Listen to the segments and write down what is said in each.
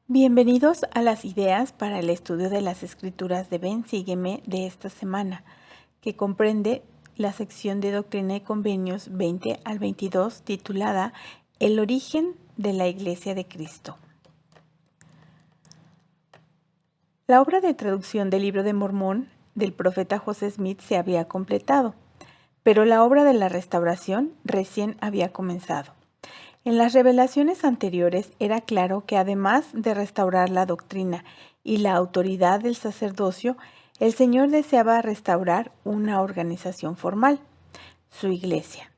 Bienvenidos a las ideas para el estudio de las escrituras de Ven, Sígueme de esta semana, que comprende la sección de Doctrina y Convenios 20 al 22 titulada El origen de la Iglesia de Cristo. La obra de traducción del Libro de Mormón del profeta José Smith se había completado, pero la obra de la restauración recién había comenzado. En las revelaciones anteriores era claro que además de restaurar la doctrina y la autoridad del sacerdocio, el Señor deseaba restaurar una organización formal, su iglesia.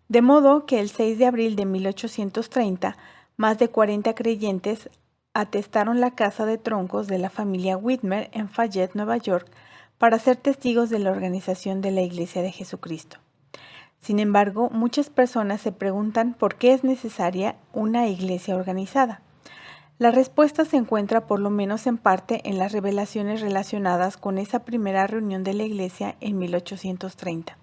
De modo que el 6 de abril de 1830, más de 40 creyentes atestaron la casa de troncos de la familia Whitmer en Fayette, Nueva York, para ser testigos de la organización de la Iglesia de Jesucristo. Sin embargo, muchas personas se preguntan por qué es necesaria una iglesia organizada. La respuesta se encuentra por lo menos en parte en las revelaciones relacionadas con esa primera reunión de la iglesia en 1830.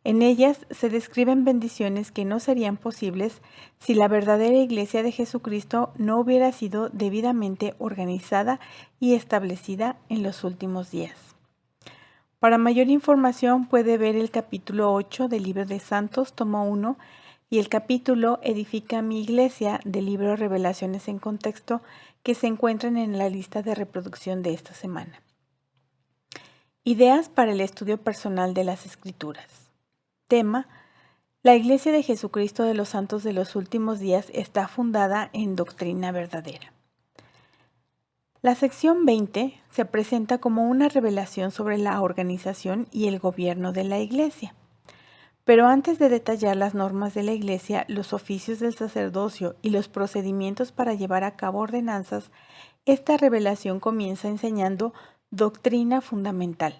En ellas se describen bendiciones que no serían posibles si la verdadera iglesia de Jesucristo no hubiera sido debidamente organizada y establecida en los últimos días. Para mayor información puede ver el capítulo 8 del Libro de Santos, tomo 1, y el capítulo Edifica mi iglesia del libro Revelaciones en Contexto, que se encuentran en la lista de reproducción de esta semana. Ideas para el estudio personal de las Escrituras. Tema: La Iglesia de Jesucristo de los Santos de los Últimos Días está fundada en doctrina verdadera. La sección 20 se presenta como una revelación sobre la organización y el gobierno de la Iglesia. Pero antes de detallar las normas de la Iglesia, los oficios del sacerdocio y los procedimientos para llevar a cabo ordenanzas, esta revelación comienza enseñando doctrina fundamental.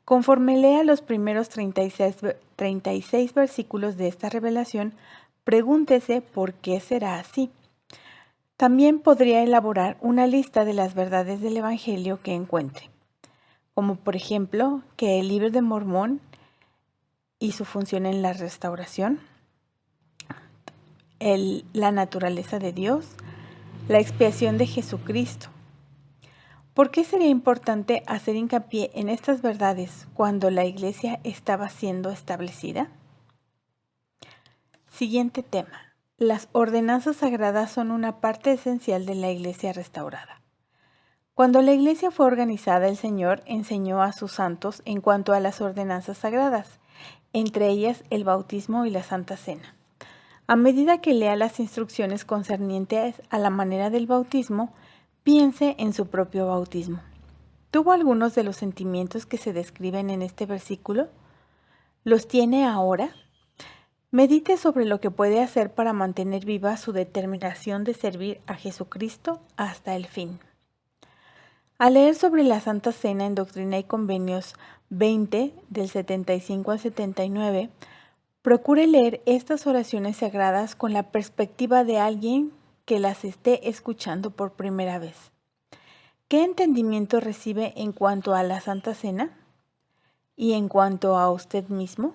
Conforme lea los primeros 36 versículos de esta revelación, pregúntese por qué será así. También podría elaborar una lista de las verdades del Evangelio que encuentre, como por ejemplo que el Libro de Mormón y su función en la restauración, la naturaleza de Dios, la expiación de Jesucristo. ¿Por qué sería importante hacer hincapié en estas verdades cuando la Iglesia estaba siendo establecida? Siguiente tema. Las ordenanzas sagradas son una parte esencial de la Iglesia restaurada. Cuando la Iglesia fue organizada, el Señor enseñó a sus santos en cuanto a las ordenanzas sagradas, entre ellas el bautismo y la Santa Cena. A medida que lea las instrucciones concernientes a la manera del bautismo, piense en su propio bautismo. ¿Tuvo algunos de los sentimientos que se describen en este versículo? ¿Los tiene ahora? Medite sobre lo que puede hacer para mantener viva su determinación de servir a Jesucristo hasta el fin. Al leer sobre la Santa Cena en Doctrina y Convenios 20, del 75 al 79, procure leer estas oraciones sagradas con la perspectiva de alguien que las esté escuchando por primera vez. ¿Qué entendimiento recibe en cuanto a la Santa Cena? ¿Y en cuanto a usted mismo?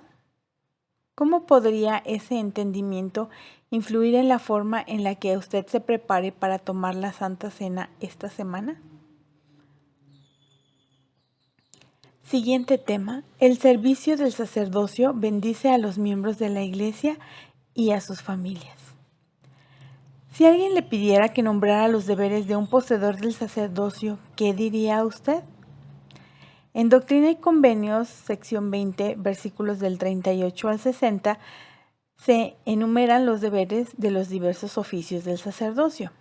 ¿Cómo podría ese entendimiento influir en la forma en la que usted se prepare para tomar la Santa Cena esta semana? Siguiente tema. El servicio del sacerdocio bendice a los miembros de la Iglesia y a sus familias. Si alguien le pidiera que nombrara los deberes de un poseedor del sacerdocio, ¿qué diría usted? En Doctrina y Convenios, sección 20, versículos del 38 al 60, se enumeran los deberes de los diversos oficios del sacerdocio.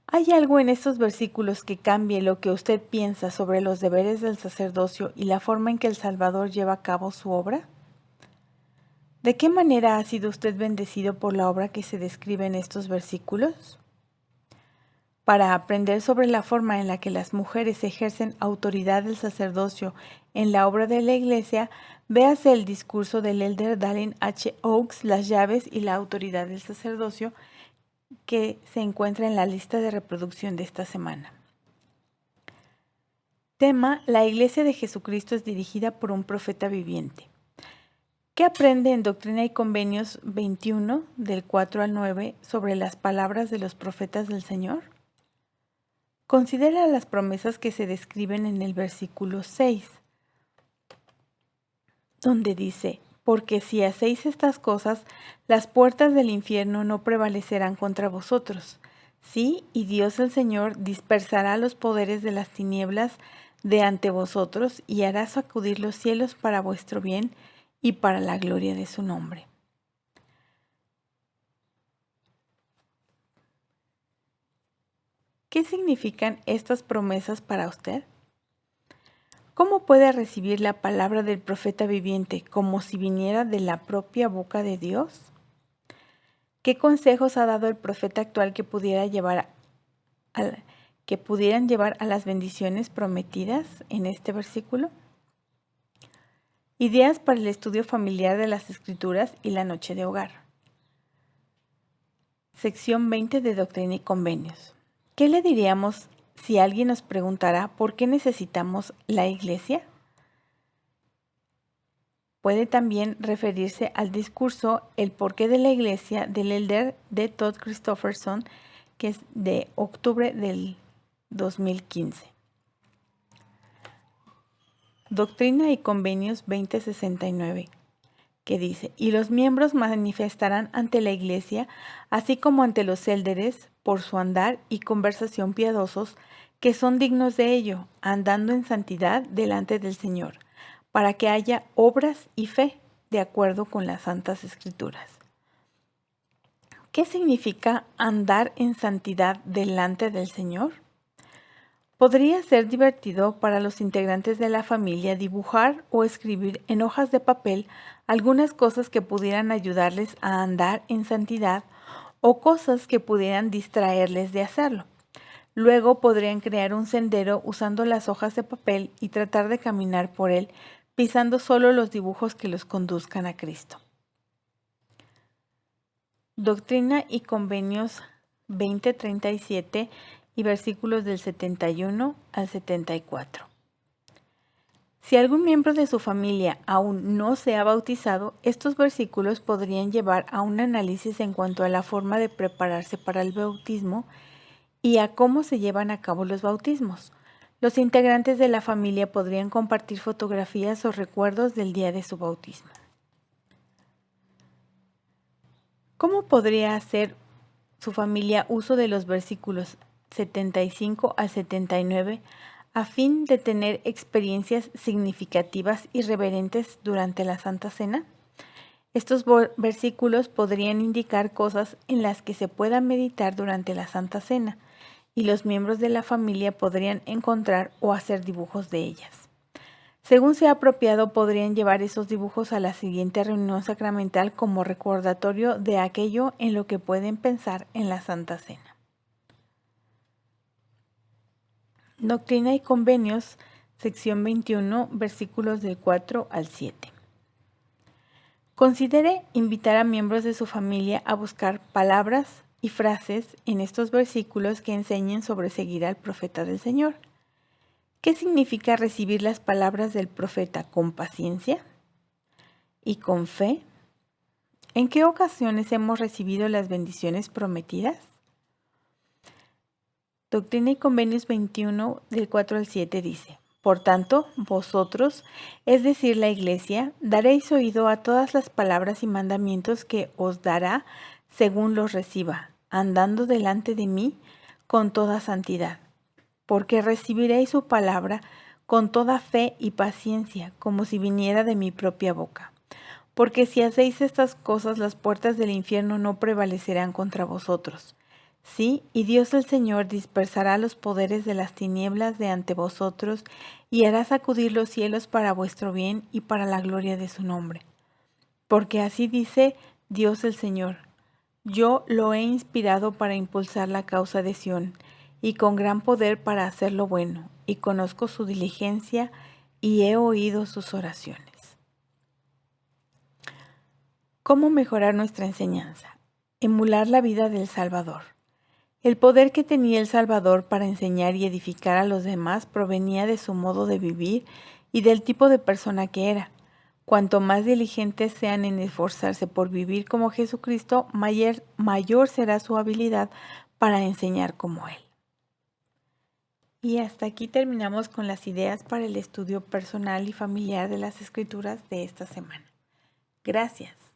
¿Hay algo en estos versículos que cambie lo que usted piensa sobre los deberes del sacerdocio y la forma en que el Salvador lleva a cabo su obra? ¿De qué manera ha sido usted bendecido por la obra que se describe en estos versículos? Para aprender sobre la forma en la que las mujeres ejercen autoridad del sacerdocio en la obra de la Iglesia, véase el discurso del elder Dallin H. Oaks, Las llaves y la autoridad del sacerdocio, que se encuentra en la lista de reproducción de esta semana. Tema: La Iglesia de Jesucristo es dirigida por un profeta viviente. ¿Qué aprende en Doctrina y Convenios 21, del 4 al 9, sobre las palabras de los profetas del Señor? Considera las promesas que se describen en el versículo 6, donde dice: porque si hacéis estas cosas, las puertas del infierno no prevalecerán contra vosotros. Sí, y Dios el Señor dispersará los poderes de las tinieblas de ante vosotros y hará sacudir los cielos para vuestro bien y para la gloria de su nombre. ¿Qué significan estas promesas para usted? ¿Cómo puede recibir la palabra del profeta viviente como si viniera de la propia boca de Dios? ¿Qué consejos ha dado el profeta actual que pudieran llevar a las bendiciones prometidas en este versículo? Ideas para el estudio familiar de las Escrituras y la noche de hogar. Sección 20 de Doctrina y Convenios. ¿Qué le diríamos si alguien nos preguntara por qué necesitamos la iglesia? Puede también referirse al discurso El porqué de la iglesia del elder de Todd Christofferson, que es de octubre del 2015. Doctrina y Convenios 2069, que dice: y los miembros manifestarán ante la iglesia, así como ante los élderes, por su andar y conversación piadosos, que son dignos de ello, andando en santidad delante del Señor, para que haya obras y fe, de acuerdo con las Santas Escrituras. ¿Qué significa andar en santidad delante del Señor? Podría ser divertido para los integrantes de la familia dibujar o escribir en hojas de papel algunas cosas que pudieran ayudarles a andar en santidad o cosas que pudieran distraerles de hacerlo. Luego podrían crear un sendero usando las hojas de papel y tratar de caminar por él, pisando solo los dibujos que los conduzcan a Cristo. Doctrina y Convenios 2037 y versículos del 71 al 74. Si algún miembro de su familia aún no se ha bautizado, estos versículos podrían llevar a un análisis en cuanto a la forma de prepararse para el bautismo y a cómo se llevan a cabo los bautismos. Los integrantes de la familia podrían compartir fotografías o recuerdos del día de su bautismo. ¿Cómo podría hacer su familia uso de los versículos 75 al 79 a fin de tener experiencias significativas y reverentes durante la Santa Cena? Estos versículos podrían indicar cosas en las que se pueda meditar durante la Santa Cena, y los miembros de la familia podrían encontrar o hacer dibujos de ellas. Según sea apropiado, podrían llevar esos dibujos a la siguiente reunión sacramental como recordatorio de aquello en lo que pueden pensar en la Santa Cena. Doctrina y Convenios, sección 21, versículos del 4 al 7. Considere invitar a miembros de su familia a buscar palabras y frases en estos versículos que enseñen sobre seguir al profeta del Señor. ¿Qué significa recibir las palabras del profeta con paciencia y con fe? ¿En qué ocasiones hemos recibido las bendiciones prometidas? Doctrina y Convenios 21, del 4 al 7 dice: por tanto, vosotros, es decir, la Iglesia, daréis oído a todas las palabras y mandamientos que os dará según los reciba, andando delante de mí con toda santidad, porque recibiréis su palabra con toda fe y paciencia, como si viniera de mi propia boca. Porque si hacéis estas cosas, las puertas del infierno no prevalecerán contra vosotros. Sí, y Dios el Señor dispersará los poderes de las tinieblas de ante vosotros y hará sacudir los cielos para vuestro bien y para la gloria de su nombre. Porque así dice Dios el Señor: yo lo he inspirado para impulsar la causa de Sión, y con gran poder para hacer lo bueno, y conozco su diligencia, y he oído sus oraciones. ¿Cómo mejorar nuestra enseñanza? Emular la vida del Salvador. El poder que tenía el Salvador para enseñar y edificar a los demás provenía de su modo de vivir y del tipo de persona que era. Cuanto más diligentes sean en esforzarse por vivir como Jesucristo, mayor será su habilidad para enseñar como Él. Y hasta aquí terminamos con las ideas para el estudio personal y familiar de las Escrituras de esta semana. Gracias.